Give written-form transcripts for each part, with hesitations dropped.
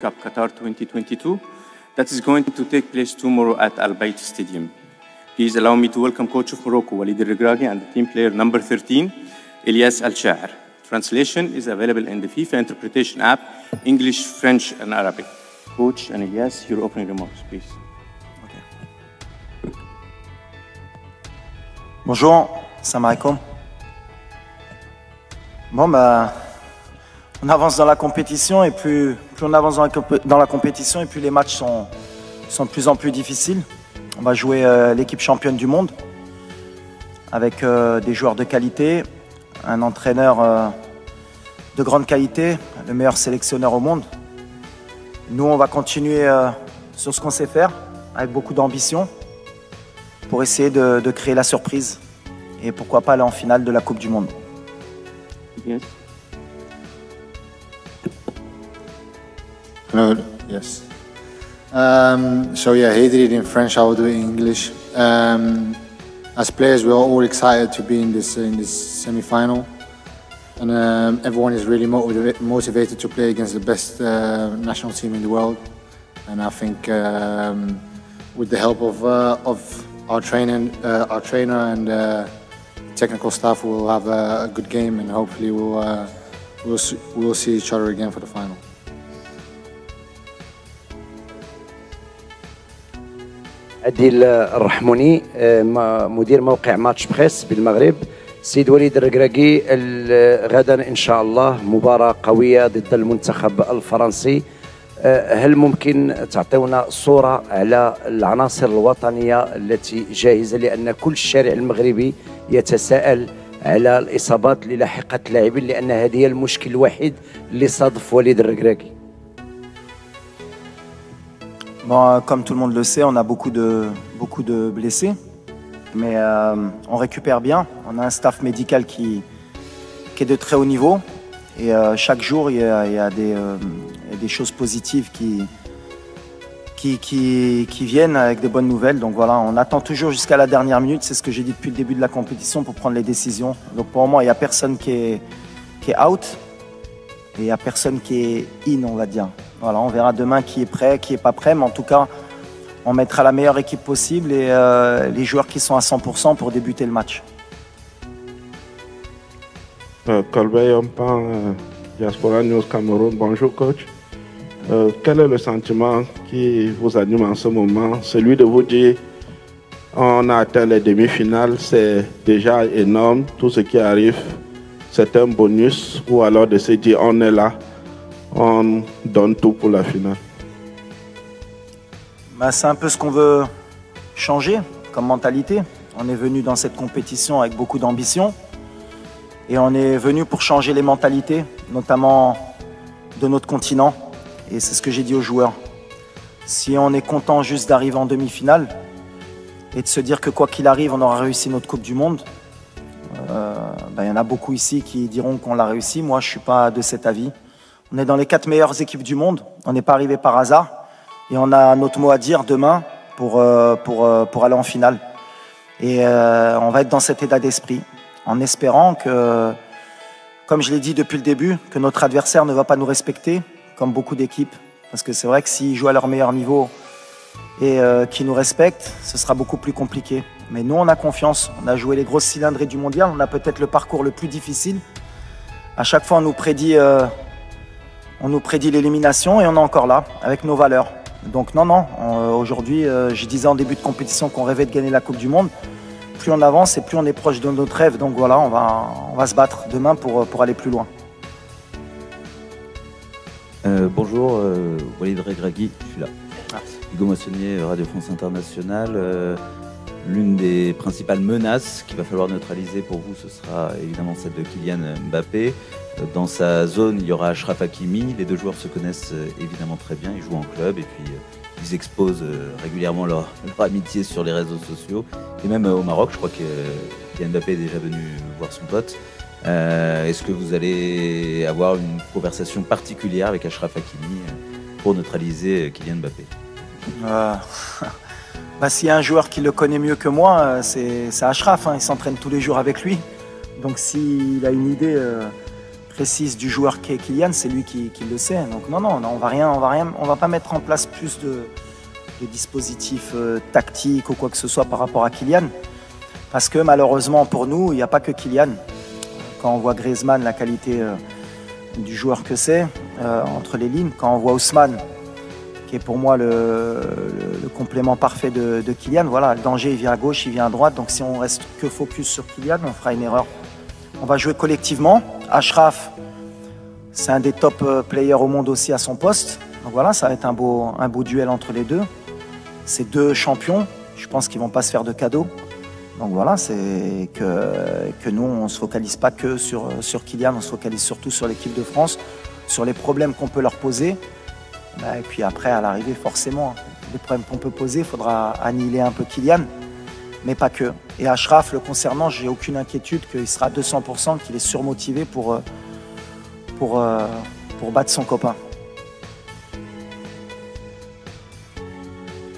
Cup Qatar 2022 that is going to take place tomorrow at Al Bayt Stadium. Please allow me to welcome coach of Morocco, Walid Regragui, and the team player number 13, Elias Al-Shaher. Translation is available in the FIFA interpretation app, English, French, and Arabic. Coach and Elias, your opening remarks, please. Okay. Bonjour, salam alaikum. Bon, on avance dans la compétition et plus on avance dans la compétition et plus les matchs sont de plus en plus difficiles. On va jouer l'équipe championne du monde avec des joueurs de qualité, un entraîneur de grande qualité, le meilleur sélectionneur au monde. Nous, on va continuer sur ce qu'on sait faire avec beaucoup d'ambition pour essayer de créer la surprise et pourquoi pas aller en finale de la Coupe du Monde. Yes. Hello, yes. So yeah, he did it in French, I will do it in English. As players, we are all excited to be in this semi-final. And everyone is really motivated to play against the best national team in the world. And I think with the help of our trainer and technical staff, we'll have a good game, and hopefully we'll see each other again for the final. عديل الرحموني مدير موقع ماتش بريس بالمغرب. سيد وليد الركراكي غدا إن شاء الله مباراة قوية ضد المنتخب الفرنسي. هل ممكن تعطيونا صورة على العناصر الوطنية التي جاهزة، لأن كل الشارع المغربي يتساءل على الإصابات اللي لاحقت اللاعبين، لأن هذه هي المشكل الوحيد اللي صادف وليد الركراكي. Bon, comme tout le monde le sait, on a beaucoup de blessés, mais on récupère bien. On a un staff médical qui est de très haut niveau, et chaque jour il y a des choses positives qui viennent avec des bonnes nouvelles. Donc voilà, on attend toujours jusqu'à la dernière minute, c'est ce que j'ai dit depuis le début de la compétition, pour prendre les décisions. Donc pour moi, il n'y a personne qui est out, et il n'y a personne qui est in, on va dire. Voilà, on verra demain qui est prêt, qui n'est pas prêt, mais en tout cas, on mettra la meilleure équipe possible et les joueurs qui sont à 100% pour débuter le match. Colbert Yompan, Diaspora News Cameroun, bonjour coach. Quel est le sentiment qui vous anime en ce moment? Celui de vous dire, on a atteint les demi-finales, c'est déjà énorme, tout ce qui arrive, c'est un bonus, ou alors de se dire, on est là, on donne tout pour la finale? C'est un peu ce qu'on veut changer comme mentalité. On est venu dans cette compétition avec beaucoup d'ambition et on est venu pour changer les mentalités, notamment de notre continent. Et c'est ce que j'ai dit aux joueurs. Si on est content juste d'arriver en demi-finale et de se dire que quoi qu'il arrive, on aura réussi notre Coupe du Monde, y en a beaucoup ici qui diront qu'on l'a réussi. Moi, je ne suis pas de cet avis. On est dans les 4 meilleures équipes du monde. On n'est pas arrivé par hasard. Et on a notre mot à dire demain pour aller en finale. Et on va être dans cet état d'esprit, en espérant que, comme je l'ai dit depuis le début, que notre adversaire ne va pas nous respecter, comme beaucoup d'équipes. Parce que c'est vrai que s'ils jouent à leur meilleur niveau et qu'ils nous respectent, ce sera beaucoup plus compliqué. Mais nous, on a confiance. On a joué les grosses cylindrées du mondial. On a peut-être le parcours le plus difficile. À chaque fois, on nous prédit l'élimination et on est encore là, avec nos valeurs. Donc non, aujourd'hui, je disais en début de compétition qu'on rêvait de gagner la Coupe du Monde. Plus on avance et plus on est proche de notre rêve. Donc voilà, on va se battre demain pour aller plus loin. Bonjour, Walid Regragui, je suis là. Hugo Moissonnier, Radio France Internationale. L'une des principales menaces qu'il va falloir neutraliser pour vous, ce sera évidemment celle de Kylian Mbappé. Dans sa zone, il y aura Achraf Hakimi. Les deux joueurs se connaissent évidemment très bien. Ils jouent en club et puis ils exposent régulièrement leur amitié sur les réseaux sociaux. Et même au Maroc, je crois que Kylian Mbappé est déjà venu voir son pote. Est-ce que vous allez avoir une conversation particulière avec Achraf Hakimi pour neutraliser Kylian Mbappé? S'il y a un joueur qui le connaît mieux que moi, c'est Achraf. Il s'entraîne tous les jours avec lui. Donc s'il a une idée précise du joueur qui est Kylian, c'est lui qui le sait. Donc non, on va pas mettre en place plus de dispositifs tactiques ou quoi que ce soit par rapport à Kylian. Parce que malheureusement pour nous, il n'y a pas que Kylian. Quand on voit Griezmann, la qualité du joueur que c'est, entre les lignes, quand on voit Ousmane, qui est pour moi le complément parfait de Kylian, voilà, le danger il vient à gauche, il vient à droite, donc si on reste que focus sur Kylian, on fera une erreur. On va jouer collectivement. Achraf, c'est un des top players au monde aussi à son poste, donc voilà, ça va être un beau duel entre les deux. Ces deux champions, je pense qu'ils ne vont pas se faire de cadeaux. Donc voilà, c'est que nous, on ne se focalise pas que sur Kylian, on se focalise surtout sur l'équipe de France, sur les problèmes qu'on peut leur poser. Et puis après, à l'arrivée, forcément, les problèmes qu'on peut poser, il faudra annihiler un peu Kylian, mais pas que. Et Achraf, le concernant, j'ai aucune inquiétude qu'il sera à 200%, qu'il est surmotivé pour battre son copain.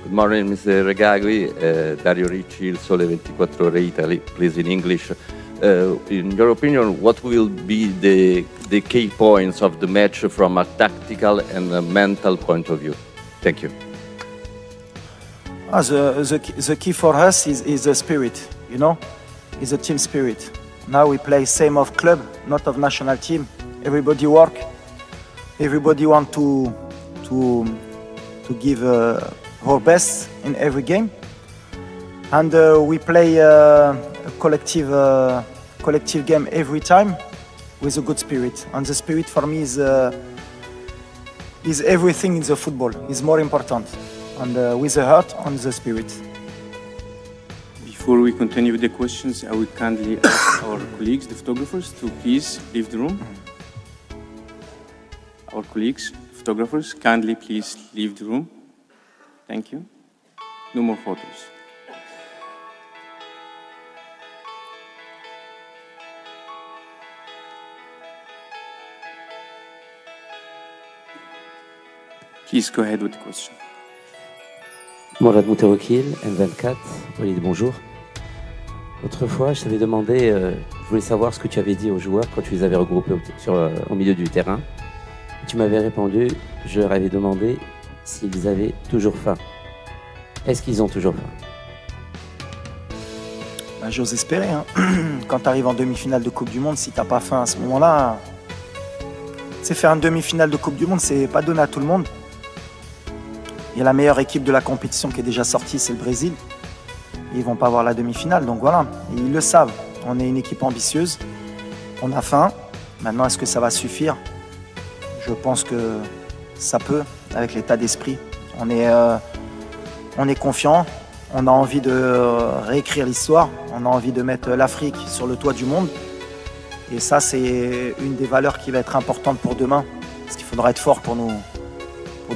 Good morning, Mr. Regragui. Dario Ricci, Il Sole 24 Ore Italy, please in English. In your opinion, what will be the key points of the match from a tactical and a mental point of view? Thank you. The key for us is the spirit, you know, is the team spirit. Now we play same of club, not of national team. Everybody work, everybody want to give our best in every game, and we play a collective game every time with a good spirit. And the spirit for me is everything in the football. Is more important, and with the heart and the spirit. Before we continue with the questions, I would kindly ask our colleagues, the photographers, to please leave the room. Our colleagues, photographers, kindly please leave the room. Thank you. No more photos. Please go ahead with the question. Mourad Moutawakil, M24. Walid, bonjour. Autrefois, je t'avais demandé, je voulais savoir ce que tu avais dit aux joueurs quand tu les avais regroupés au milieu du terrain. Tu m'avais répondu, je leur avais demandé s'ils avaient toujours faim. Est-ce qu'ils ont toujours faim? J'ose espérer. Hein. Quand tu arrives en demi-finale de Coupe du Monde, si tu n'as pas faim à ce moment-là, c'est faire une demi-finale de Coupe du Monde, c'est pas donné à tout le monde. Il y a la meilleure équipe de la compétition qui est déjà sortie, c'est le Brésil. Ils vont pas avoir la demi-finale, donc voilà. Et ils le savent. On est une équipe ambitieuse, on a faim. Maintenant, est-ce que ça va suffire? Je pense que ça peut, avec l'état d'esprit. On est confiant, on a envie de réécrire l'histoire, on a envie de mettre l'Afrique sur le toit du monde. Et ça, c'est une des valeurs qui va être importante pour demain. Parce qu'il faudra être fort pour nous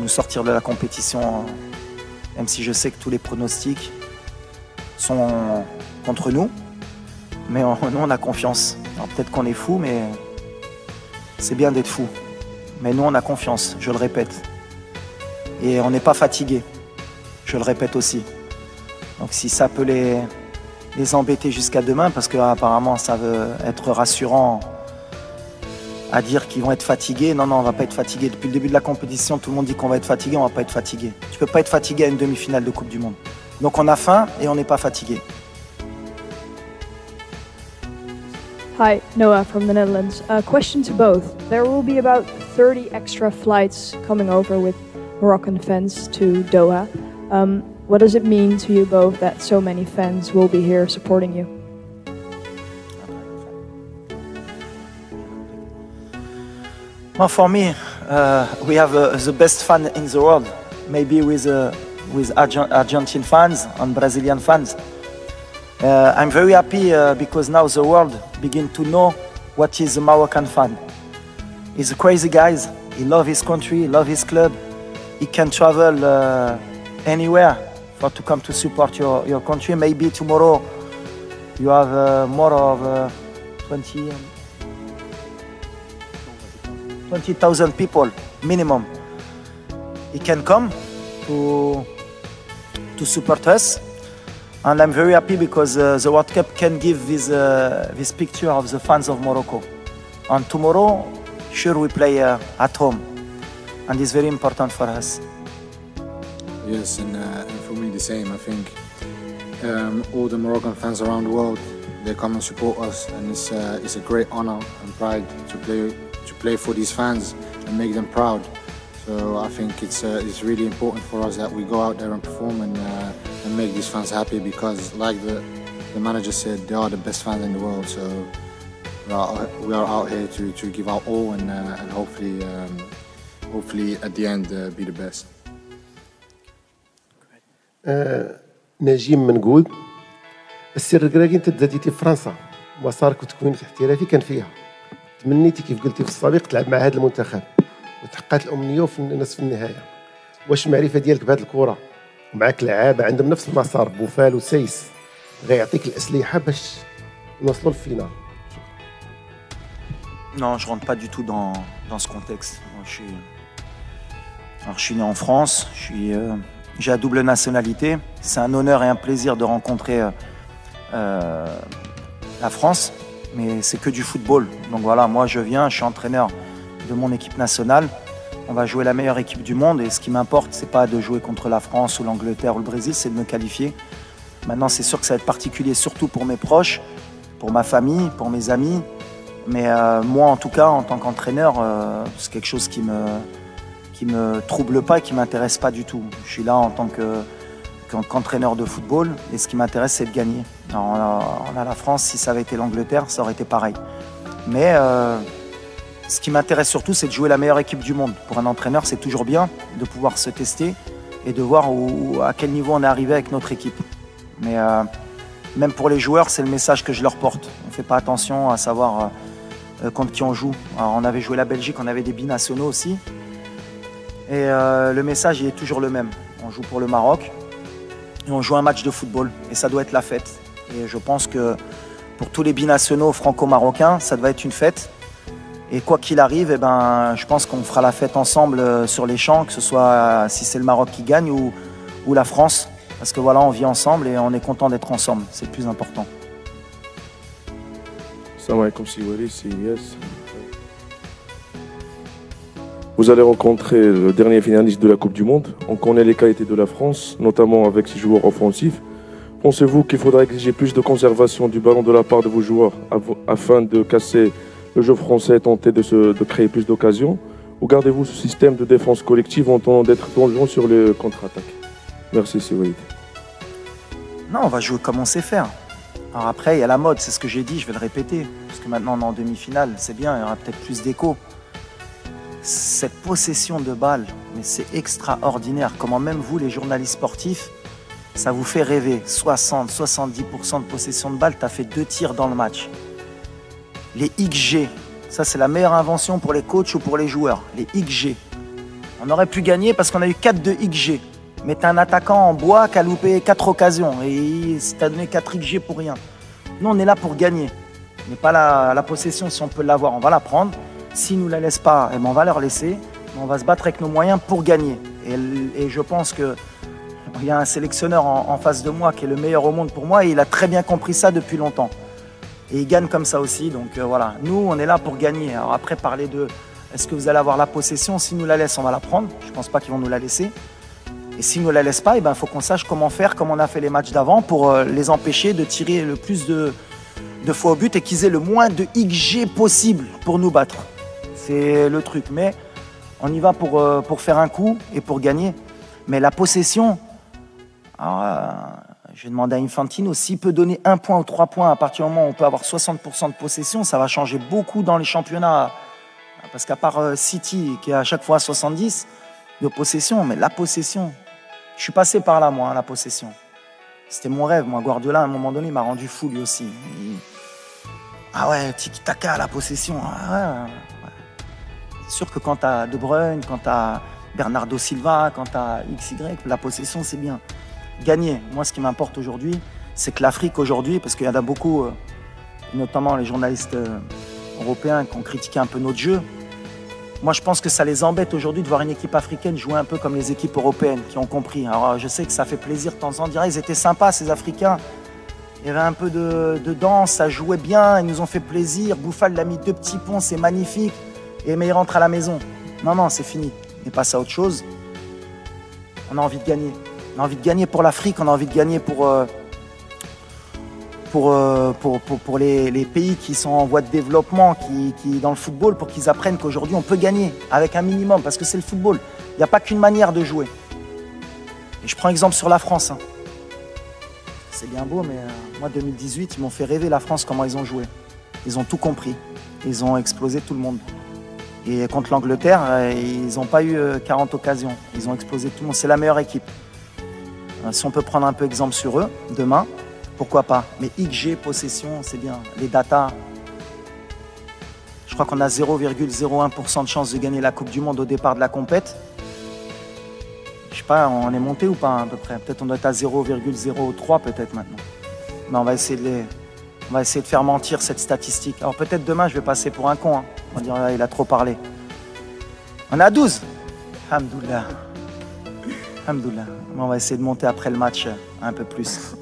sortir de la compétition, même si je sais que tous les pronostics sont contre nous. Mais nous, on a confiance. Alors peut-être qu'on est fou, mais c'est bien d'être fou. Mais nous, on a confiance, je le répète. Et on n'est pas fatigué, je le répète aussi. Donc si ça peut les embêter jusqu'à demain, parce qu'apparemment ça veut être rassurant à dire qu'ils vont être fatigués. Non, on va pas être fatigué. Depuis le début de la compétition, tout le monde dit qu'on va être fatigué, on va pas être fatigué. Tu peux pas être fatigué à une demi-finale de Coupe du Monde. Donc on a faim et on n'est pas fatigué. Hi, Noah from the Netherlands. A question to both. There will be about 30 extra flights coming over with Moroccan fans to Doha. What does it mean to you both that so many fans will be here supporting you? Well, for me, we have the best fan in the world. Maybe with Argentine fans and Brazilian fans. I'm very happy because now the world begin to know what is a Moroccan fan. He's a crazy guy. He loves his country, he loves his club. He can travel anywhere to come to support your country. Maybe tomorrow you have more of 20,000 people minimum. He can come to support us, and I'm very happy because the World Cup can give this picture of the fans of Morocco. And tomorrow, sure we play at home, and it's very important for us. Yes, and for me the same. I think all the Moroccan fans around the world, they come and support us, and it's a great honor and pride to play for these fans and make them proud. So I think it's really important for us that we go out there and perform and make these fans happy, because like the manager said, they are the best fans in the world. So we are out here to give our all and hopefully at the end be the best. نجيم منقود. السر الركراكي انت تزاديتي في فرنسا، مسارك وتكوينك الاحترافي كان فيها. تمنيتي كيف قلتي في السابق تلعب مع هذا المنتخب وتحققت الامنيه في نصف النهايه. واش المعرفه ديالك بهذه الكره ومعك لعابه عندهم نفس المسار بوفال وسيس غيعطيك الاسلحه باش نوصلوا للفينال؟ Non, je rentre pas du tout dans ce contexte. Moi, je suis né en France, j'ai la double nationalité. C'est un honneur et un plaisir de rencontrer la France, mais c'est que du football. Donc voilà, moi je viens, je suis entraîneur de mon équipe nationale. On va jouer la meilleure équipe du monde et ce qui m'importe, c'est pas de jouer contre la France ou l'Angleterre ou le Brésil, c'est de me qualifier. Maintenant, c'est sûr que ça va être particulier, surtout pour mes proches, pour ma famille, pour mes amis. Mais moi, en tout cas, en tant qu'entraîneur, c'est quelque chose qui me trouble pas et qui m'intéresse pas du tout. Je suis là en tant qu'entraîneur de football et ce qui m'intéresse, c'est de gagner. Alors, on a la France, si ça avait été l'Angleterre, ça aurait été pareil. Mais ce qui m'intéresse surtout, c'est de jouer la meilleure équipe du monde. Pour un entraîneur, c'est toujours bien de pouvoir se tester et de voir à quel niveau on est arrivé avec notre équipe. Mais même pour les joueurs, c'est le message que je leur porte. On ne fait pas attention à savoir contre qui on joue. Alors, on avait joué la Belgique, on avait des binationaux aussi. Et le message, il est toujours le même. On joue pour le Maroc et on joue un match de football. Et ça doit être la fête. Et je pense que pour tous les binationaux franco-marocains, ça doit être une fête. Et quoi qu'il arrive, eh ben, je pense qu'on fera la fête ensemble sur les champs, que ce soit si c'est le Maroc qui gagne ou la France. Parce que voilà, on vit ensemble et on est content d'être ensemble. C'est le plus important. Salam alaikum, c'est Walid, c'est Ilyes. Vous allez rencontrer le dernier finaliste de la Coupe du Monde. On connaît les qualités de la France, notamment avec ses joueurs offensifs. Pensez-vous qu'il faudra exiger plus de conservation du ballon de la part de vos joueurs afin de casser le jeu français et tenter de créer plus d'occasions? Ou gardez-vous ce système de défense collective en tentant d'être plongeant sur les contre-attaques? Merci, c'est Walid. Non, on va jouer comme on sait faire. Alors après, il y a la mode, c'est ce que j'ai dit, je vais le répéter. Parce que maintenant, on est en demi-finale, c'est bien, il y aura peut-être plus d'écho. Cette possession de balle, mais c'est extraordinaire. Comment même vous, les journalistes sportifs, ça vous fait rêver. 60-70% de possession de balle, tu as fait 2 tirs dans le match. Les XG, ça c'est la meilleure invention pour les coachs ou pour les joueurs. Les XG. On aurait pu gagner parce qu'on a eu 4 de XG. Mais tu as un attaquant en bois qui a loupé 4 occasions et tu as donné 4 XG pour rien. Nous, on est là pour gagner. Mais pas la possession, si on peut l'avoir, on va la prendre. S'ils ne nous la laissent pas, eh ben on va leur laisser. Mais on va se battre avec nos moyens pour gagner. Et je pense qu'il y a un sélectionneur en face de moi qui est le meilleur au monde pour moi et il a très bien compris ça depuis longtemps. Et il gagne comme ça aussi. Donc voilà, nous, on est là pour gagner. Alors après, parler de est-ce que vous allez avoir la possession? S'ils nous la laissent, on va la prendre. Je ne pense pas qu'ils vont nous la laisser. Et s'ils ne nous la laissent pas, il faut qu'on sache comment faire, comme on a fait les matchs d'avant, pour les empêcher de tirer le plus de fois au but et qu'ils aient le moins de XG possible pour nous battre. C'est le truc. Mais on y va pour faire un coup et pour gagner. Mais la possession, je vais demander à Infantino, s'il peut donner 1 point ou 3 points à partir du moment où on peut avoir 60% de possession, ça va changer beaucoup dans les championnats. Parce qu'à part City, qui est à chaque fois à 70 de possession, mais la possession... Je suis passé par là, moi, la possession. C'était mon rêve, moi. Guardiola, à un moment donné, il m'a rendu fou, lui aussi. Ah ouais, tiki-taka, la possession. Ah ouais. C'est sûr que quand tu as De Bruyne, quand tu as Bernardo Silva, quand tu as XY, la possession, c'est bien. Gagner. Moi, ce qui m'importe aujourd'hui, c'est que l'Afrique, aujourd'hui, parce qu'il y en a beaucoup, notamment les journalistes européens qui ont critiqué un peu notre jeu, moi, je pense que ça les embête aujourd'hui de voir une équipe africaine jouer un peu comme les équipes européennes qui ont compris. Alors, je sais que ça fait plaisir de temps en temps de dire ils étaient sympas, ces Africains. Il y avait un peu de danse, ça jouait bien, ils nous ont fait plaisir. Bouffal l'a mis 2 petits ponts, c'est magnifique. Mais il rentre à la maison. Non, non, c'est fini. On est passé à autre chose. On a envie de gagner. On a envie de gagner pour l'Afrique, on a envie de gagner pour les pays qui sont en voie de développement, qui dans le football, pour qu'ils apprennent qu'aujourd'hui on peut gagner avec un minimum, parce que c'est le football. Il n'y a pas qu'une manière de jouer. Et je prends exemple sur la France. Hein. C'est bien beau, mais moi 2018, ils m'ont fait rêver la France, comment ils ont joué. Ils ont tout compris. Ils ont explosé tout le monde. Et contre l'Angleterre, ils n'ont pas eu 40 occasions. Ils ont explosé tout le monde. C'est la meilleure équipe. Si on peut prendre un peu exemple sur eux, demain, pourquoi pas. Mais XG, possession, c'est bien. Les datas, je crois qu'on a 0,01% de chance de gagner la Coupe du Monde au départ de la compète. Je sais pas, on est monté ou pas à peu près. Peut-être on doit être à 0,03 peut-être maintenant. Mais on va essayer de faire mentir cette statistique. Alors peut-être demain, je vais passer pour un con. Hein. On va dire, il a trop parlé. On est à 12. Alhamdoulilah. Alhamdoulilah. On va essayer de monter après le match un peu plus.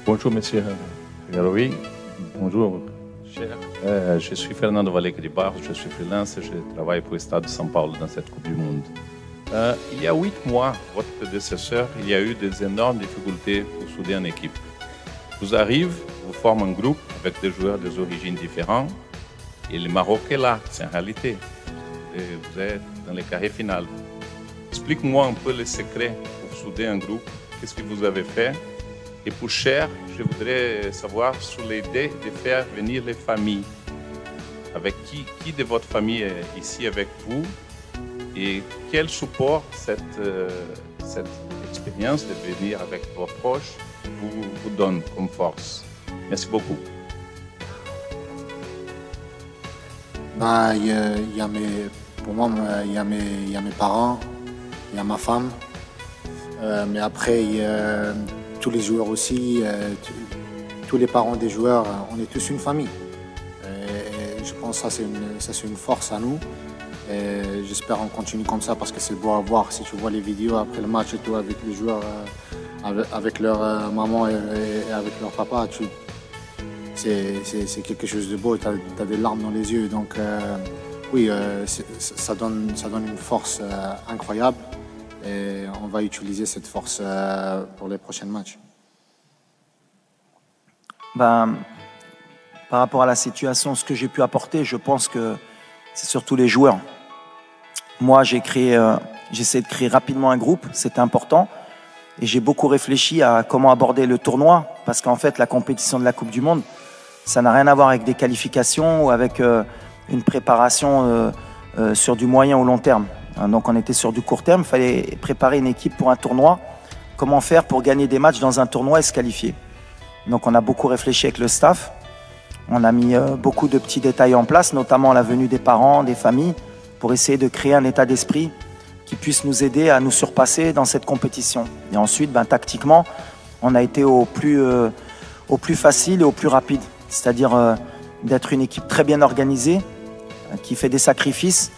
Bonjour, monsieur Garoui. Bonjour, cher. Je suis Fernando Valeca de Barros, je suis freelance et je travaille pour l'État de São Paulo dans cette Coupe du Monde. Il y a 8 mois, votre prédécesseur, il y a eu des énormes difficultés pour souder une équipe. Vous arrivez, vous formez un groupe avec des joueurs des origines différentes et le Maroc est là, c'est une réalité. Et vous êtes dans le carré final. Explique-moi un peu les secrets pour souder un groupe, qu'est-ce que vous avez fait. Et pour Cher, je voudrais savoir sur l'idée de faire venir les familles. Avec qui de votre famille est ici avec vous et quel support cette expérience de venir avec vos proches vous donne comme force. Merci beaucoup. Bah, pour moi, il y a mes parents, il y a ma femme, mais après, il y a tous les joueurs aussi, tous les parents des joueurs, on est tous une famille. Et je pense que ça c'est une force à nous. Et j'espère qu'on continue comme ça parce que c'est beau à voir. Si tu vois les vidéos après le match et tout avec les joueurs, avec leur maman et avec leur papa, c'est quelque chose de beau. Tu as des larmes dans les yeux. Donc oui, ça donne une force incroyable. Et on va utiliser cette force pour les prochains matchs. Ben, par rapport à la situation, ce que j'ai pu apporter, je pense que c'est surtout les joueurs. Moi, j'ai essayé de créer rapidement un groupe, c'était important. Et j'ai beaucoup réfléchi à comment aborder le tournoi, parce qu'en fait, la compétition de la Coupe du Monde, ça n'a rien à voir avec des qualifications ou avec une préparation sur du moyen ou long terme. Donc on était sur du court terme, il fallait préparer une équipe pour un tournoi. Comment faire pour gagner des matchs dans un tournoi et se qualifier. Donc on a beaucoup réfléchi avec le staff. On a mis beaucoup de petits détails en place, notamment la venue des parents, des familles, pour essayer de créer un état d'esprit qui puisse nous aider à nous surpasser dans cette compétition. Et ensuite, tactiquement, on a été au plus facile et au plus rapide. C'est-à-dire d'être une équipe très bien organisée, qui fait des sacrifices,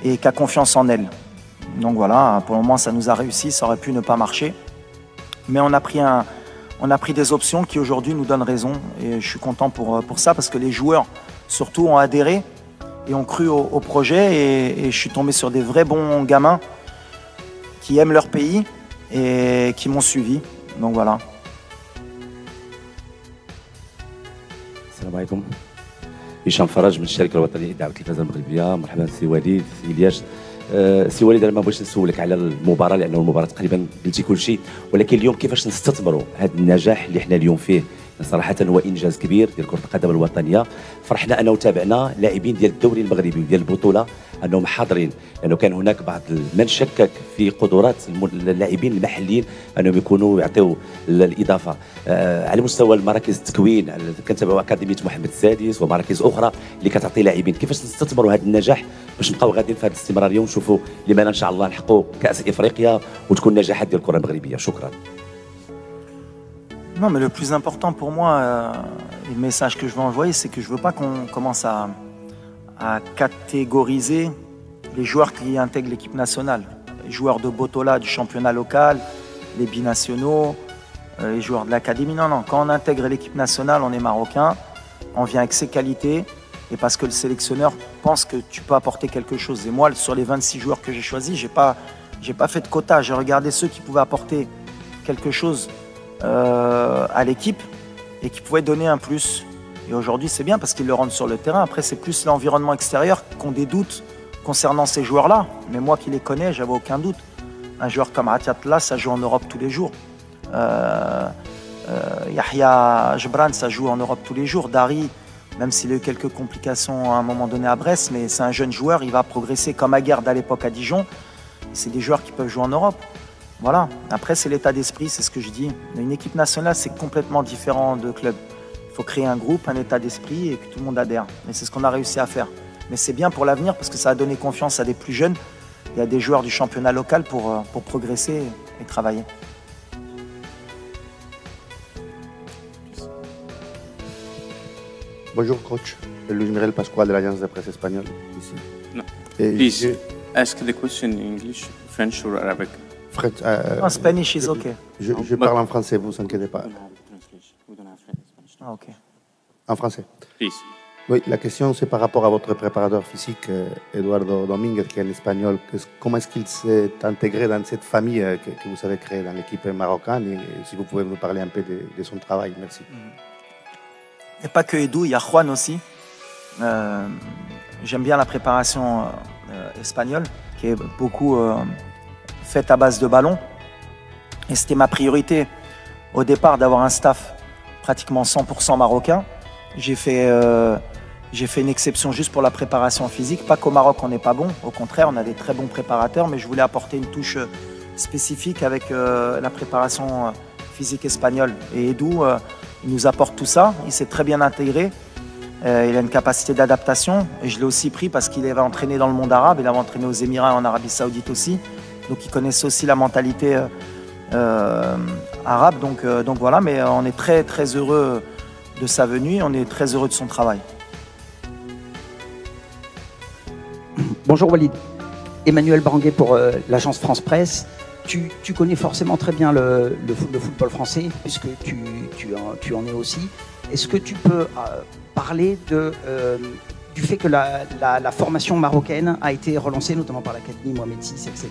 et qui a confiance en elle. Donc voilà, pour le moment ça nous a réussi, ça aurait pu ne pas marcher. Mais on a pris des options qui aujourd'hui nous donnent raison et je suis content pour ça parce que les joueurs surtout ont adhéré et ont cru au projet et je suis tombé sur des vrais bons gamins qui aiment leur pays et qui m'ont suivi. Donc voilà. Salam alaikum. هشام فرج من الشركه الوطنيه لاداره التلفزه المغربيه. مرحبا سي وليد سي الياس. سي وليد انا ما بغيتش نسولك على المباراه لانه المباراه تقريبا قلتي كل شيء ولكن اليوم كيفاش نستثمروا هذا النجاح اللي احنا اليوم فيه صراحه هو انجاز كبير ديال كره القدم الوطنيه. فرحنا انه تابعنا لاعبين ديال الدوري المغربي وديال البطوله انهم حاضرين لانه كان هناك بعض من شكك في قدرات اللاعبين المحليين انهم يكونوا يعطيوا الاضافه على مستوى المراكز التكوين. كنتابعوا اكاديميه محمد السادس ومراكز اخرى اللي كتعطي لاعبين. كيفاش نستثمروا هذا النجاح باش نبقاو غاديين في هذه الاستمراريه ونشوفوا لماذا ان شاء الله نحققوا كاس افريقيا وتكون نجاحات ديال الكره المغربيه. شكرا. Non, mais le plus important pour moi, le message que je veux envoyer, c'est que je veux pas qu'on commence à catégoriser les joueurs qui intègrent l'équipe nationale. Les joueurs de Botola du championnat local, les binationaux, les joueurs de l'académie. Non, non, quand on intègre l'équipe nationale, on est marocain, on vient avec ses qualités et parce que le sélectionneur pense que tu peux apporter quelque chose. Et moi, sur les 26 joueurs que j'ai choisis, j'ai pas fait de quota. J'ai regardé ceux qui pouvaient apporter quelque chose à l'équipe et qui pouvaient donner un plus. Et aujourd'hui, c'est bien parce qu'ils le rendent sur le terrain. Après, c'est plus l'environnement extérieur qu'on des doutes concernant ces joueurs-là. Mais moi qui les connais, j'avais aucun doute. Un joueur comme Atiatla, ça joue en Europe tous les jours. Yahya Jebran, ça joue en Europe tous les jours. Dari, même s'il a eu quelques complications à un moment donné à Brest, mais c'est un jeune joueur, il va progresser comme Aguerd à l'époque à Dijon. C'est des joueurs qui peuvent jouer en Europe. Voilà. Après, c'est l'état d'esprit, c'est ce que je dis. Une équipe nationale, c'est complètement différent de club. Il faut créer un groupe, un état d'esprit et que tout le monde adhère. Et c'est ce qu'on a réussi à faire. Mais c'est bien pour l'avenir parce que ça a donné confiance à des plus jeunes et à des joueurs du championnat local pour progresser et travailler. Bonjour coach, Luis Miguel Pascual de l'Agence de presse espagnole ici. No. Please ask the question in English, French or Arabic. French, en Spanish is okay. Je parle en français, vous inquiétez pas. Ah, ok. En français. Please. Oui, la question c'est par rapport à votre préparateur physique, Eduardo Domínguez, qui est en espagnol. Comment est-ce qu'il s'est intégré dans cette famille que vous avez créée dans l'équipe marocaine et si vous pouvez nous parler un peu de son travail, merci. Et pas que Edu, il y a Juan aussi. J'aime bien la préparation espagnole, qui est beaucoup faite à base de ballon. Et c'était ma priorité au départ d'avoir un staff pratiquement 100% marocain. J'ai fait une exception juste pour la préparation physique. Pas qu'au Maroc on n'est pas bon, au contraire on a des très bons préparateurs, mais je voulais apporter une touche spécifique avec la préparation physique espagnole. Et Edu, il nous apporte tout ça, il s'est très bien intégré, il a une capacité d'adaptation et je l'ai aussi pris parce qu'il avait entraîné dans le monde arabe, il avait entraîné aux Émirats et en Arabie Saoudite aussi, donc il connaissait aussi la mentalité arabe, donc voilà, mais on est très très heureux de sa venue, on est très heureux de son travail. Bonjour Walid, Emmanuel Branguet pour l'agence France Presse. Tu connais forcément très bien le football français, puisque tu en es aussi. Est-ce que tu peux parler du fait que la formation marocaine a été relancée, notamment par l'Académie Mohamed VI, etc.,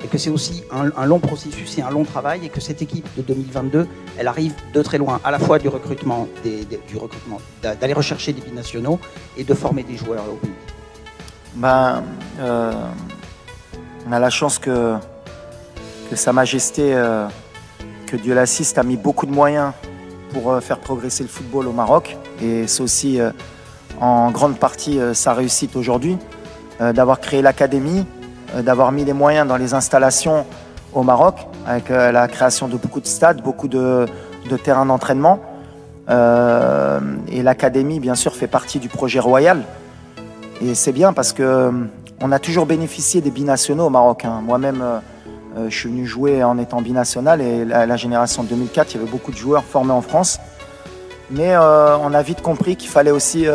et que c'est aussi un long processus et un long travail, et que cette équipe de 2022, elle arrive de très loin, à la fois du recrutement, d'aller rechercher des binationaux et de former des joueurs au pays. On a la chance que Sa Majesté, que Dieu l'assiste, a mis beaucoup de moyens pour faire progresser le football au Maroc. Et c'est aussi en grande partie sa réussite aujourd'hui, d'avoir créé l'académie, d'avoir mis les moyens dans les installations au Maroc, avec la création de beaucoup de stades, beaucoup de terrains d'entraînement. Et l'académie, bien sûr, fait partie du projet royal. Et c'est bien parce qu'on a toujours bénéficié des binationaux au Maroc. Moi-même, je suis venu jouer en étant binational et la génération 2004, il y avait beaucoup de joueurs formés en France. Mais on a vite compris qu'il fallait aussi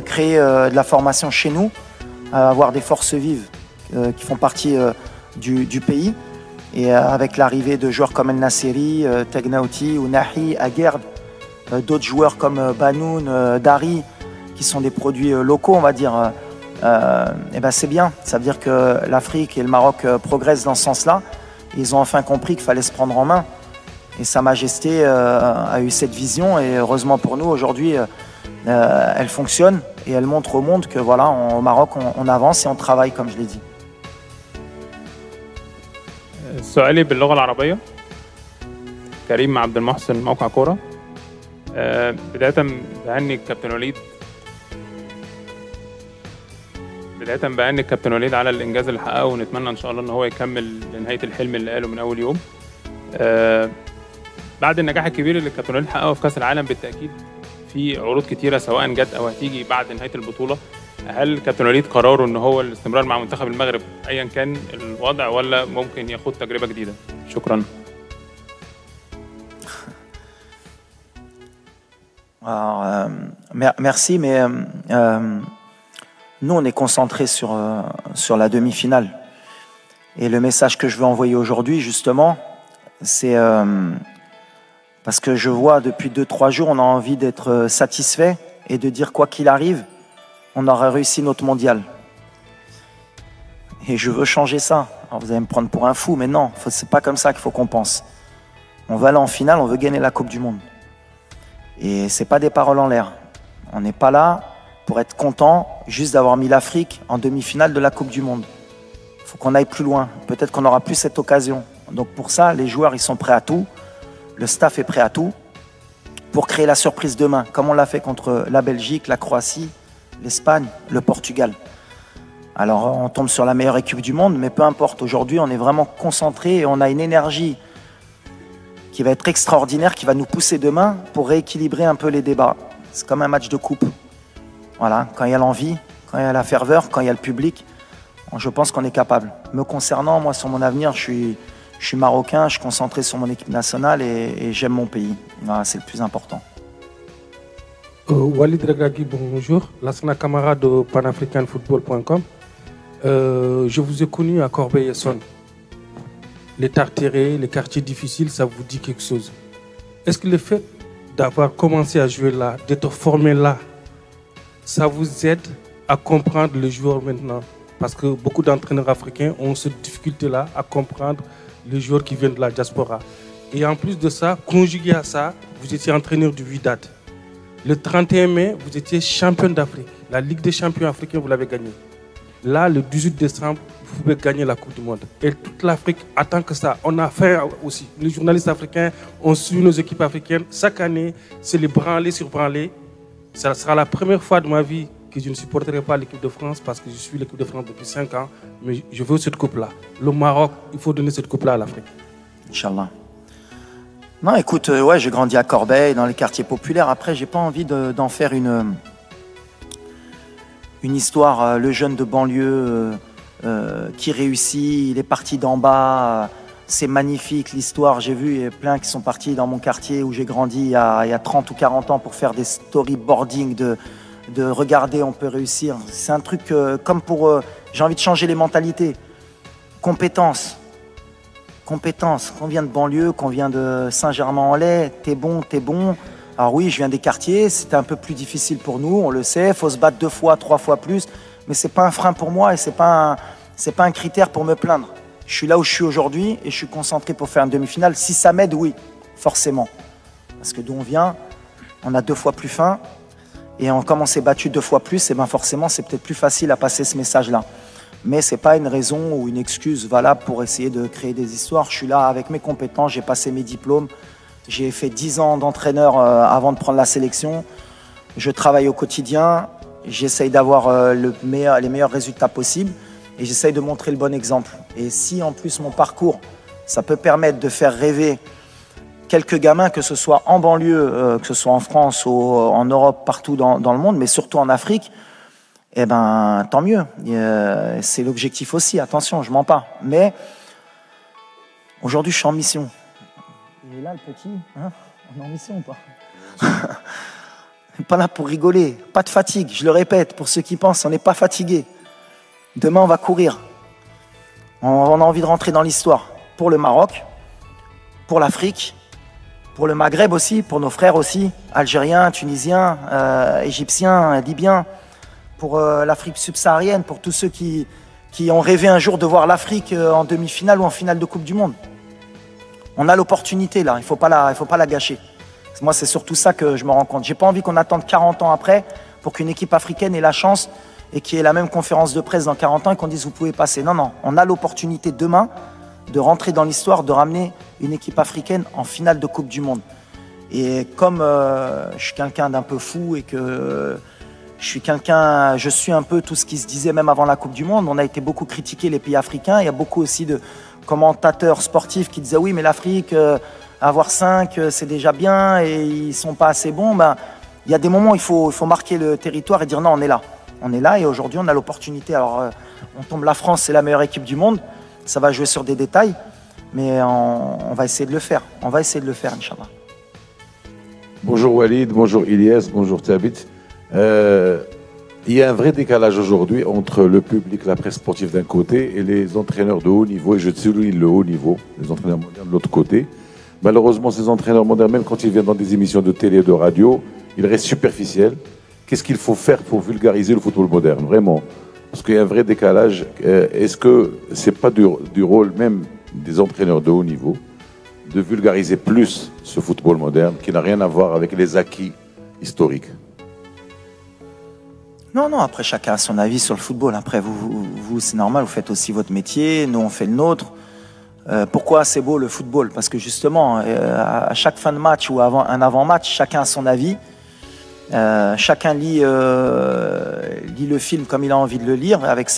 créer de la formation chez nous, avoir des forces vives qui font partie du pays. Et avec l'arrivée de joueurs comme El Nasseri, Tegnaouti, Ounahi, Aguerd, d'autres joueurs comme Banoun, Dari, qui sont des produits locaux, on va dire, et ben c'est bien. Ça veut dire que l'Afrique et le Maroc progressent dans ce sens-là. Ils ont enfin compris qu'il fallait se prendre en main. Et Sa Majesté a eu cette vision et heureusement pour nous, aujourd'hui, elle fonctionne et elle montre au monde que voilà, au Maroc, on avance et on travaille, comme je l'ai dit. سؤالي باللغة العربية. كريم عبد المحسن موقع كورة. بداية بهني الكابتن وليد. على الإنجاز اللي حققه ونتمنى إن شاء الله إن هو يكمل لنهاية الحلم اللي قاله من أول يوم. بعد النجاح الكبير اللي الكابتن وليد حققه في كأس العالم بالتأكيد في عروض كتيرة سواء جت أو هتيجي بعد نهاية البطولة. هل كابتن وليد قراره إن هو الاستمرار مع منتخب المغرب أيا كان الوضع ولا ممكن ياخد تجربة جديدة؟ شكرا. Alors, merci, mais nous, on est concentrés sur la demi-finale. Et le message que je veux envoyer aujourd'hui, justement, c'est Parce que je vois depuis 2-3 jours, on a envie d'être satisfait et de dire quoi qu'il arrive, on aura réussi notre mondial. Et je veux changer ça. Alors vous allez me prendre pour un fou, mais non, c'est pas comme ça qu'il faut qu'on pense. On va aller en finale, on veut gagner la Coupe du Monde. Et c'est pas des paroles en l'air. On n'est pas là pour être content juste d'avoir mis l'Afrique en demi-finale de la Coupe du Monde. Il faut qu'on aille plus loin. Peut-être qu'on n'aura plus cette occasion. Donc pour ça, les joueurs, ils sont prêts à tout. Le staff est prêt à tout pour créer la surprise demain, comme on l'a fait contre la Belgique, la Croatie, l'Espagne, le Portugal. Alors on tombe sur la meilleure équipe du monde, mais peu importe. Aujourd'hui, on est vraiment concentré et on a une énergie qui va être extraordinaire, qui va nous pousser demain pour rééquilibrer un peu les débats. C'est comme un match de coupe. Voilà, quand il y a l'envie, quand il y a la ferveur, quand il y a le public, je pense qu'on est capable. Me concernant, moi, sur mon avenir, je suis marocain, je suis concentré sur mon équipe nationale et j'aime mon pays. Voilà, c'est le plus important. Walid Regragui, bonjour. Lassana Camara de panafricanfootball.com. Je vous ai connu à Corbeil-Essonnes. Les Tartérés, les quartiers difficiles, ça vous dit quelque chose? Est-ce que le fait d'avoir commencé à jouer là, d'être formé là, ça vous aide à comprendre le joueur maintenant? Parce que beaucoup d'entraîneurs africains ont cette difficulté-là à comprendre les joueurs qui viennent de la diaspora. Et en plus de ça, conjugué à ça, vous étiez entraîneur du Wydad. Le 31 mai, vous étiez champion d'Afrique. La Ligue des champions africains, vous l'avez gagnée. Là, le 18 décembre, vous pouvez gagner la Coupe du Monde. Et toute l'Afrique attend que ça. On a fait aussi. Les journalistes africains ont suivi nos équipes africaines. Chaque année, c'est les branlés sur branlés. Ça sera la première fois de ma vie que je ne supporterai pas l'équipe de France parce que je suis l'équipe de France depuis 5 ans. Mais je veux cette coupe-là. Le Maroc, il faut donner cette coupe-là à l'Afrique. Inch'Allah. Non, écoute, ouais, j'ai grandi à Corbeil, dans les quartiers populaires. Après, j'ai pas envie d'en faire une histoire. Le jeune de banlieue qui réussit, il est parti d'en bas. C'est magnifique l'histoire. J'ai vu, il y a plein qui sont partis dans mon quartier où j'ai grandi il y a 30 ou 40 ans pour faire des storyboarding de regarder, on peut réussir. C'est un truc comme pour... j'ai envie de changer les mentalités. Compétences. Qu'on vient de banlieue, qu'on vient de Saint-Germain-en-Laye, t'es bon. Alors oui, je viens des quartiers, c'était un peu plus difficile pour nous, on le sait, il faut se battre 2 fois, 3 fois plus, mais c'est pas un frein pour moi et c'est pas un critère pour me plaindre. Je suis là où je suis aujourd'hui et je suis concentré pour faire une demi-finale. Si ça m'aide, oui, forcément. Parce que d'où on vient, on a 2 fois plus faim et comme on s'est battu 2 fois plus, et ben forcément c'est peut-être plus facile à passer ce message-là. Mais ce n'est pas une raison ou une excuse valable pour essayer de créer des histoires. Je suis là avec mes compétences, j'ai passé mes diplômes, j'ai fait 10 ans d'entraîneur avant de prendre la sélection. Je travaille au quotidien, j'essaye d'avoir les meilleurs résultats possibles et j'essaye de montrer le bon exemple. Et si en plus mon parcours, ça peut permettre de faire rêver quelques gamins, que ce soit en banlieue, que ce soit en France ou en Europe, partout dans le monde, mais surtout en Afrique, eh ben, tant mieux. C'est l'objectif aussi, attention, je mens pas. Mais aujourd'hui, je suis en mission. Il est là, le petit, hein? On est en mission ou pas? Pas là pour rigoler, pas de fatigue, je le répète, pour ceux qui pensent, on n'est pas fatigué. Demain, on va courir. On a envie de rentrer dans l'histoire. Pour le Maroc, pour l'Afrique, pour le Maghreb aussi, pour nos frères aussi, Algériens, Tunisiens, Égyptiens, Libyens, pour l'Afrique subsaharienne, pour tous ceux qui ont rêvé un jour de voir l'Afrique en demi-finale ou en finale de Coupe du Monde. On a l'opportunité là, il ne faut pas la gâcher. Moi, c'est surtout ça que je me rends compte. J'ai pas envie qu'on attende 40 ans après pour qu'une équipe africaine ait la chance et qu'il y ait la même conférence de presse dans 40 ans et qu'on dise vous pouvez passer. Non, on a l'opportunité demain de rentrer dans l'histoire, de ramener une équipe africaine en finale de Coupe du Monde. Et comme je suis quelqu'un d'un peu fou et que je suis un peu tout ce qui se disait même avant la Coupe du Monde. On a été beaucoup critiqué, les pays africains. Il y a beaucoup aussi de commentateurs sportifs qui disaient oui, mais l'Afrique, avoir 5, c'est déjà bien et ils sont pas assez bons. Ben, il y a des moments où il faut marquer le territoire et dire non, on est là. On est là et aujourd'hui, on a l'opportunité. Alors, on tombe, la France, c'est la meilleure équipe du monde. Ça va jouer sur des détails, mais on va essayer de le faire. On va essayer de le faire, Inch'Allah. Bonjour Walid, bonjour Ilyes, bonjour Thabit. Il y a un vrai décalage aujourd'hui entre le public, la presse sportive d'un côté et les entraîneurs de haut niveau, et je souligne le haut niveau, les entraîneurs modernes de l'autre côté. Malheureusement, ces entraîneurs modernes, même quand ils viennent dans des émissions de télé et de radio, ils restent superficiels. Qu'est-ce qu'il faut faire pour vulgariser le football moderne, vraiment? Parce qu'il y a un vrai décalage. Est-ce que ce n'est pas du rôle même des entraîneurs de haut niveau de vulgariser plus ce football moderne qui n'a rien à voir avec les acquis historiques? Non, non, après chacun a son avis sur le football. Après, vous c'est normal, vous faites aussi votre métier, nous on fait le nôtre. Pourquoi c'est beau le football? Parce que justement, à chaque fin de match ou avant un avant-match, chacun a son avis. Chacun lit le film comme il a envie de le lire, avec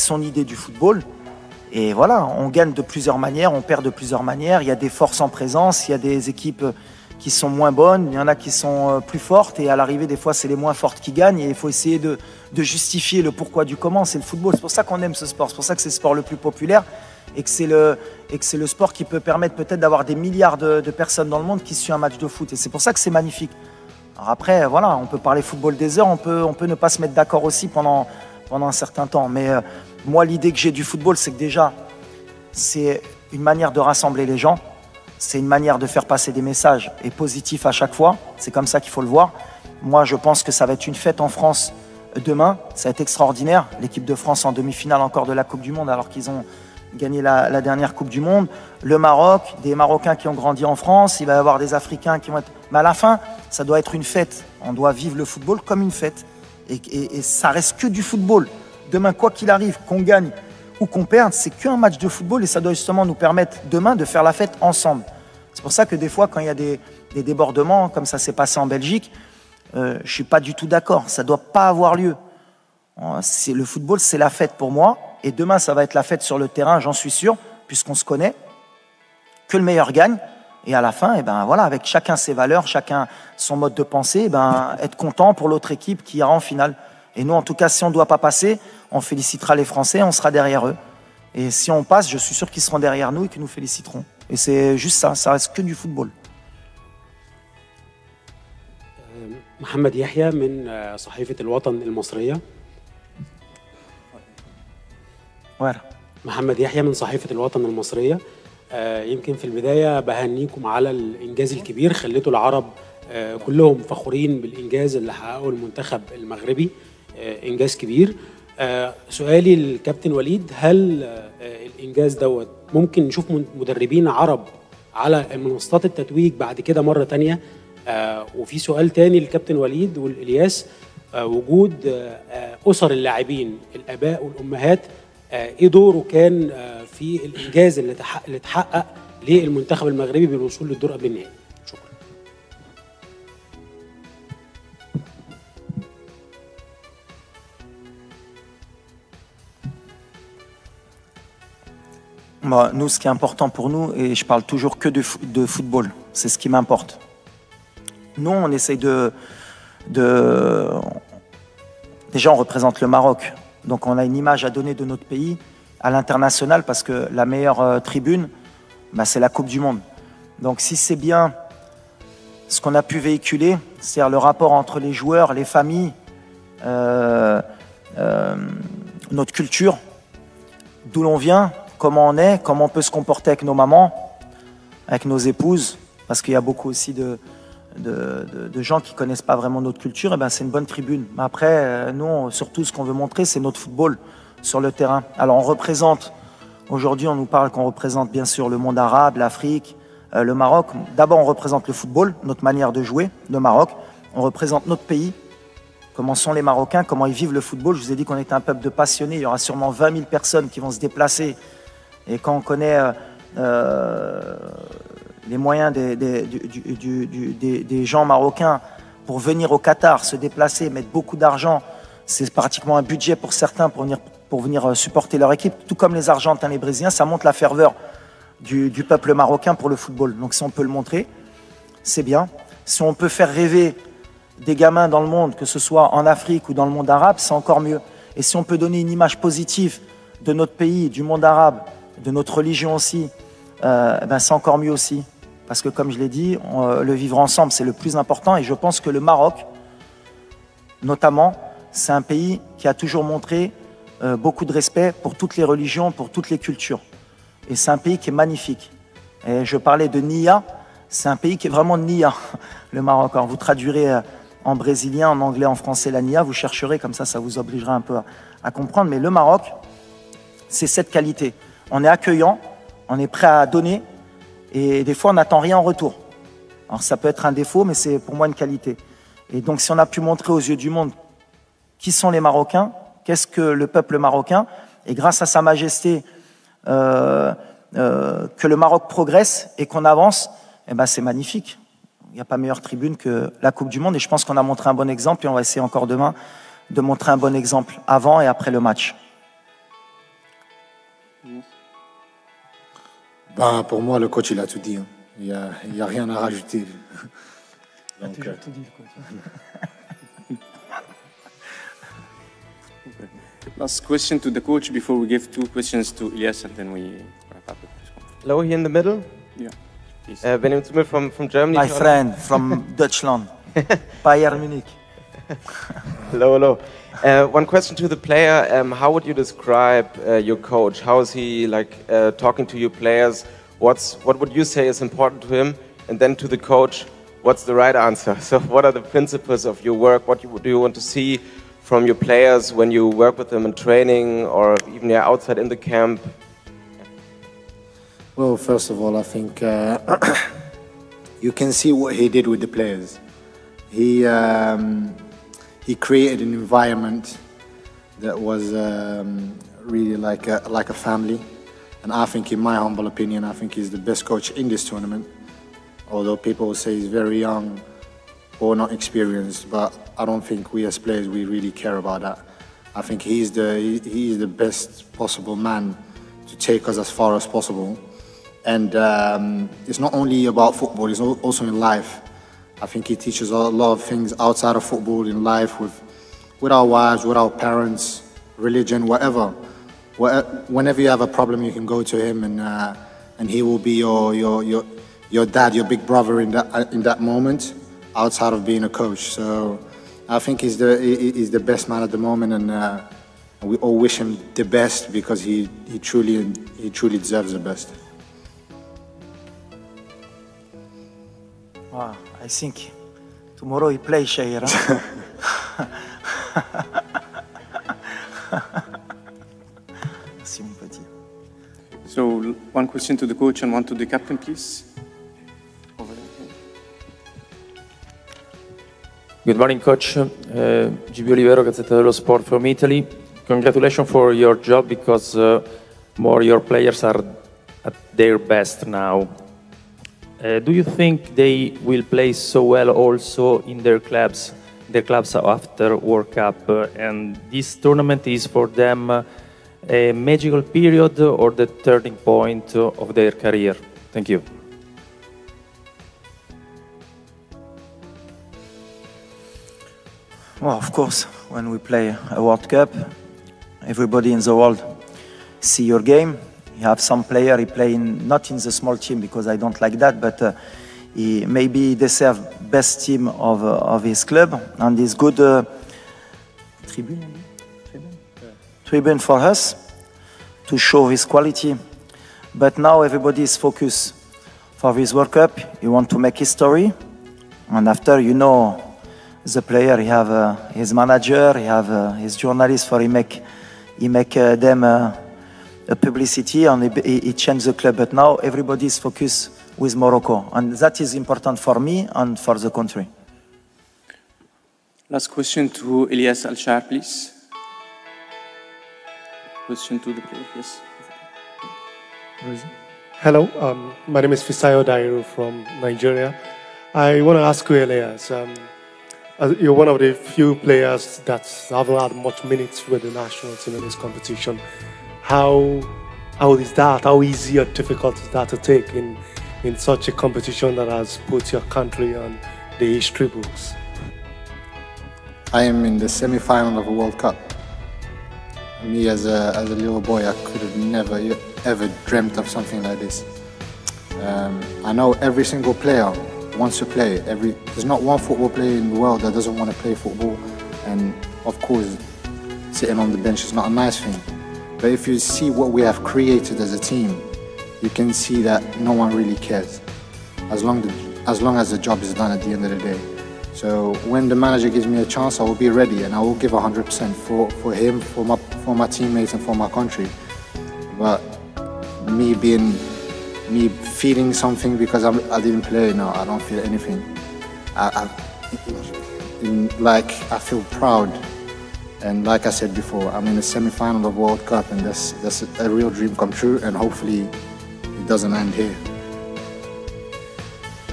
son idée du football. Et voilà, on gagne de plusieurs manières, on perd de plusieurs manières. Il y a des forces en présence, il y a des équipes qui sont moins bonnes, il y en a qui sont plus fortes. Et à l'arrivée, des fois, c'est les moins fortes qui gagnent. Et il faut essayer de justifier le pourquoi du comment. C'est le football. C'est pour ça qu'on aime ce sport. C'est pour ça que c'est le sport le plus populaire. Et que c'est le sport qui peut permettre peut-être d'avoir des milliards de personnes dans le monde qui suivent un match de foot. Et c'est pour ça que c'est magnifique. Alors après, voilà, on peut parler football des heures, on peut ne pas se mettre d'accord aussi pendant un certain temps. Mais moi, l'idée que j'ai du football, c'est que déjà, c'est une manière de rassembler les gens. C'est une manière de faire passer des messages et positifs à chaque fois. C'est comme ça qu'il faut le voir. Moi, je pense que ça va être une fête en France demain. Ça va être extraordinaire. L'équipe de France en demi-finale encore de la Coupe du Monde alors qu'ils ont gagné la dernière Coupe du Monde. Le Maroc, des Marocains qui ont grandi en France. Il va y avoir des Africains qui vont être... Mais à la fin, ça doit être une fête. On doit vivre le football comme une fête. Et ça reste que du football. Demain, quoi qu'il arrive, qu'on gagne ou qu'on perde, c'est qu'un match de football et ça doit justement nous permettre demain de faire la fête ensemble. C'est pour ça que des fois, quand il y a des débordements, comme ça s'est passé en Belgique, je ne suis pas du tout d'accord. Ça ne doit pas avoir lieu. Le football, c'est la fête pour moi. Et demain, ça va être la fête sur le terrain, j'en suis sûr, puisqu'on se connaît. Que le meilleur gagne. Et à la fin, eh ben, voilà, avec chacun ses valeurs, chacun son mode de pensée, eh ben, être content pour l'autre équipe qui ira en finale. Et nous, en tout cas, si on ne doit pas passer, on félicitera les Français, on sera derrière eux. Et si on passe, je suis sûr qu'ils seront derrière nous et qu'ils nous féliciteront. Et c'est juste ça, ça reste que du football. محمد يحيى من صحيفة الوطن المصرية. Voilà. محمد يحيى من صحيفة الوطن المصرية. يمكن في البداية بهنيكم على الإنجاز الكبير، خليتوا العرب كلهم فخورين بالإنجاز اللي حققه المنتخب المغربي، إنجاز كبير. سؤالي للكابتن وليد، هل الإنجاز دوت ممكن نشوف مدربين عرب على منصات التتويج بعد كده مرة تانية؟ وفي سؤال تاني للكابتن وليد والإلياس، وجود أسر اللاعبين الآباء والأمهات، إيه دوره كان في الإنجاز اللي اتحقق للمنتخب المغربي بالوصول للدور قبل النهائي؟ شكرا. Moi, nous, ce qui est important pour nous, et je parle toujours que de football, c'est ce qui m'importe. Nous, on essaye Déjà, on représente le Maroc. Donc, on a une image à donner de notre pays à l'international parce que la meilleure tribune, bah, c'est la Coupe du Monde. Donc, si c'est bien ce qu'on a pu véhiculer, c'est-à-dire le rapport entre les joueurs, les familles, notre culture, d'où l'on vient, comment on est, comment on peut se comporter avec nos mamans, avec nos épouses, parce qu'il y a beaucoup aussi de gens qui ne connaissent pas vraiment notre culture, et ben c'est une bonne tribune. Mais après, nous, surtout, ce qu'on veut montrer, c'est notre football sur le terrain. Alors, on représente, aujourd'hui, on nous parle qu'on représente bien sûr le monde arabe, l'Afrique, le Maroc. D'abord, on représente le football, notre manière de jouer, le Maroc. On représente notre pays, comment sont les Marocains, comment ils vivent le football. Je vous ai dit qu'on était un peuple de passionnés. Il y aura sûrement 20 000 personnes qui vont se déplacer. Et quand on connaît les moyens des gens marocains pour venir au Qatar, se déplacer, mettre beaucoup d'argent, c'est pratiquement un budget pour certains pour venir supporter leur équipe, tout comme les Argentins, les Brésiliens, ça montre la ferveur du peuple marocain pour le football. Donc si on peut le montrer, c'est bien. Si on peut faire rêver des gamins dans le monde, que ce soit en Afrique ou dans le monde arabe, c'est encore mieux. Et si on peut donner une image positive de notre pays, du monde arabe, de notre religion aussi, ben c'est encore mieux aussi. Parce que comme je l'ai dit, le vivre ensemble, c'est le plus important. Et je pense que le Maroc, notamment, c'est un pays qui a toujours montré beaucoup de respect pour toutes les religions, pour toutes les cultures. Et c'est un pays qui est magnifique. Et je parlais de Nia, c'est un pays qui est vraiment Nia, le Maroc. Alors, vous traduirez en brésilien, en anglais, en français la Nia, vous chercherez, comme ça vous obligera un peu à comprendre. Mais le Maroc, c'est cette qualité. On est accueillant, on est prêt à donner, et des fois on n'attend rien en retour. Alors ça peut être un défaut, mais c'est pour moi une qualité. Et donc si on a pu montrer aux yeux du monde qui sont les Marocains, qu'est-ce que le peuple marocain, et grâce à Sa Majesté, que le Maroc progresse et qu'on avance, eh ben c'est magnifique. Il n'y a pas meilleure tribune que la Coupe du Monde, et je pense qu'on a montré un bon exemple, et on va essayer encore demain de montrer un bon exemple avant et après le match. Ben, pour moi, le coach, il a tout dit. Hein. Il n'y a rien à rajouter. Donc, tout dit, le coach. Last question to the coach before we give 2 questions to Ilyas, and then we wrap up. Hello, here in the middle. Yeah. Please. Benjamin Zimmer from Germany. My friend from Deutschland, Bayern Munich. Hello. One question to the player. How would you describe your coach? How is he talking to your players? What would you say is important to him? And then to the coach, what's the right answer? So what are the principles of your work? What do you want to see from your players when you work with them in training or even outside in the camp? well, first of all, I think you can see what he did with the players. He created an environment that was really like a family. And I think, in my humble opinion, I think he's the best coach in this tournament. Although people will say he's very young or not experienced, but I don't think we as players, we really care about that. I think he is the best possible man to take us as far as possible. And it's not only about football, it's also in life. I think he teaches a lot of things outside of football, in life, with our wives, with our parents, religion, whatever. Whenever you have a problem, you can go to him, and he will be your dad, your big brother in that moment, outside of being a coach. So I think he's the best man at the moment, and we all wish him the best, because he truly deserves the best. Wow, I think tomorrow he plays Shahir. Huh? So, one question to the coach and one to the captain, please. Over there. Good morning, Coach. GB Olivero, Gazzetta dello Sport from Italy. Congratulations for your job, because more your players are at their best now. Do you think they will play so well also in their clubs after World Cup? And this tournament is for them a magical period or the turning point of their career? Thank you. Well, of course, when we play a World Cup, everybody in the world see your game. You have some player, he play not in the small team, because I don't like that, but maybe they serve best team of his club, and is good tribune for us to show his quality. But now everybody is focused for this World Cup. You want to make history, and after, you know, the player, he have his manager, he have his journalists, for he make them a publicity, and he change the club. But now everybody is focused with Morocco, and that is important for me and for the country. Last question to Ilyas Al-Shaar, please. Question to the player, yes. Hello, my name is Fisayo Dairu from Nigeria. I want to ask you, Elias, you're one of the few players that haven't had much minutes with the national team in this competition. How is that? How easy or difficult is that to take in such a competition that has put your country on the history books? I am in the semi-final of a World Cup. Me as a little boy, I could have never ever dreamt of something like this. I know every single player wants to play. There's not one football player in the world that doesn't want to play football. And of course, sitting on the bench is not a nice thing. But if you see what we have created as a team, you can see that no one really cares, as long as the job is done at the end of the day. So when the manager gives me a chance, I will be ready and I will give 100% for him, for my teammates and for my country. But me feeling something because I didn't play, no, I don't feel anything. I feel proud. And like I said before, I'm in the semi-final of World Cup, and that's a real dream come true, and hopefully it doesn't end here.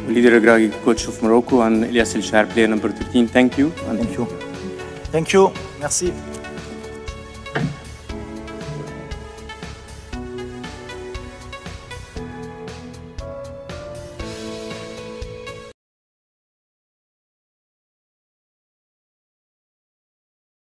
Walid Regragui, coach of Morocco, and Elias El Chaer, player number 13. Thank you. Thank you. Thank you. Merci.